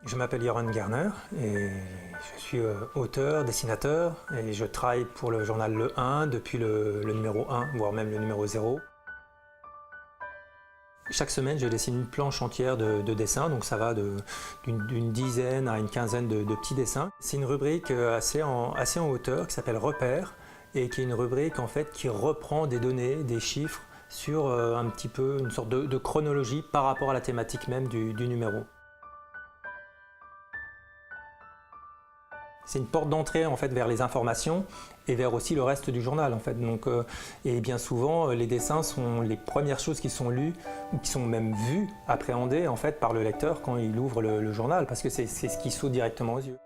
Je m'appelle Joran Garner et je suis auteur, dessinateur et je travaille pour le journal Le 1 depuis le numéro 1, voire même le numéro 0. Chaque semaine, je dessine une planche entière de dessins, donc ça va d'une dizaine à une quinzaine de petits dessins. C'est une rubrique assez en hauteur qui s'appelle Repères et qui est une rubrique en fait qui reprend des données, des chiffres sur un petit peu une sorte de chronologie par rapport à la thématique même du numéro. C'est une porte d'entrée en fait vers les informations et vers aussi le reste du journal en fait. Donc, et bien souvent, les dessins sont les premières choses qui sont lues ou qui sont même vues, appréhendées en fait par le lecteur quand il ouvre le journal parce que c'est ce qui saute directement aux yeux.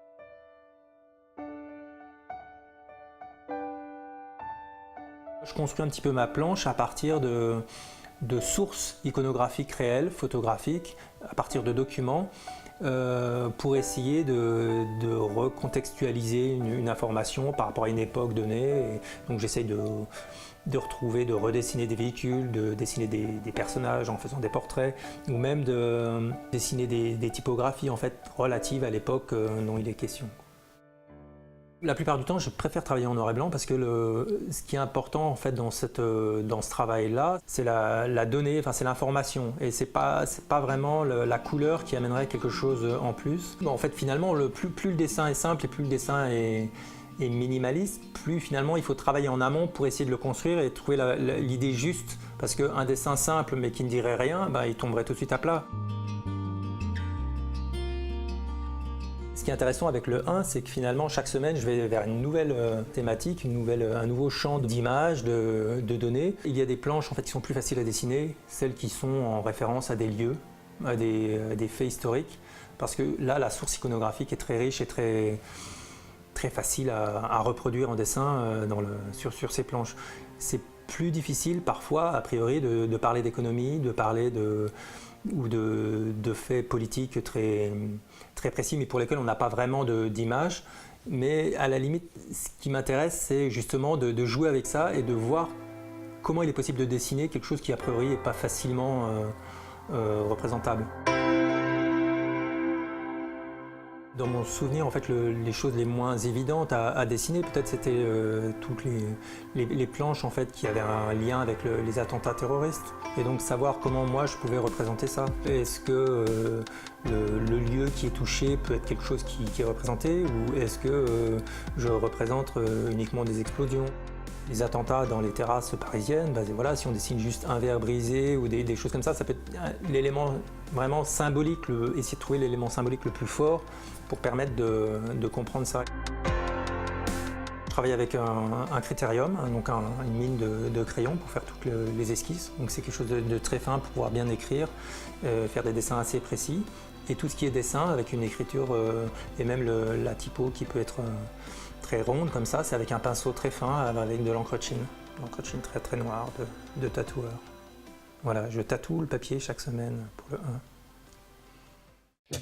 Je construis un petit peu ma planche à partir de sources iconographiques réelles, photographiques, à partir de documents, pour essayer de recontextualiser une information par rapport à une époque donnée. Et donc j'essaye de retrouver, de redessiner des véhicules, de dessiner des personnages en faisant des portraits, ou même de dessiner des typographies en fait, relatives à l'époque dont il est question. La plupart du temps, je préfère travailler en noir et blanc parce que ce qui est important en fait, dans ce travail-là, c'est la donnée, enfin, c'est l'information. Et c'est pas vraiment la couleur qui amènerait quelque chose en plus. En fait, finalement, plus le dessin est simple et plus le dessin est minimaliste, plus finalement il faut travailler en amont pour essayer de le construire et trouver l'idée juste. Parce qu'un dessin simple mais qui ne dirait rien, bah, il tomberait tout de suite à plat. Ce qui est intéressant avec le 1, c'est que finalement, chaque semaine, je vais vers une nouvelle thématique, un nouveau champ d'images, de données. Il y a des planches en fait, qui sont plus faciles à dessiner, celles qui sont en référence à des lieux, à des faits historiques, parce que là, la source iconographique est très riche et très facile à reproduire en dessin sur ces planches. C'est plus difficile parfois, a priori, de parler d'économie, de parler de faits politiques très précis, mais pour lesquels on n'a pas vraiment d'image. Mais à la limite, ce qui m'intéresse, c'est justement de jouer avec ça et de voir comment il est possible de dessiner quelque chose qui, a priori, n'est pas facilement représentable. Dans mon souvenir, en fait, les choses les moins évidentes à dessiner, peut-être c'était toutes les planches en fait, qui avaient un lien avec les attentats terroristes. Et donc savoir comment moi je pouvais représenter ça. Est-ce que le lieu qui est touché peut être quelque chose qui est représenté ou est-ce que je représente uniquement des explosions? Les attentats dans les terrasses parisiennes, ben voilà, si on dessine juste un verre brisé ou des choses comme ça peut être l'élément vraiment symbolique, essayer de trouver l'élément symbolique le plus fort pour permettre de comprendre ça. Je travaille avec un critérium, donc une mine de crayon pour faire toutes les esquisses. Donc c'est quelque chose de très fin pour pouvoir bien écrire, faire des dessins assez précis. Et tout ce qui est dessin avec une écriture et même la typo qui peut être très ronde comme ça, c'est avec un pinceau très fin avec de l'encre de Chine. L'encre de Chine très noire de tatoueur. Voilà, je tatoue le papier chaque semaine pour le 1.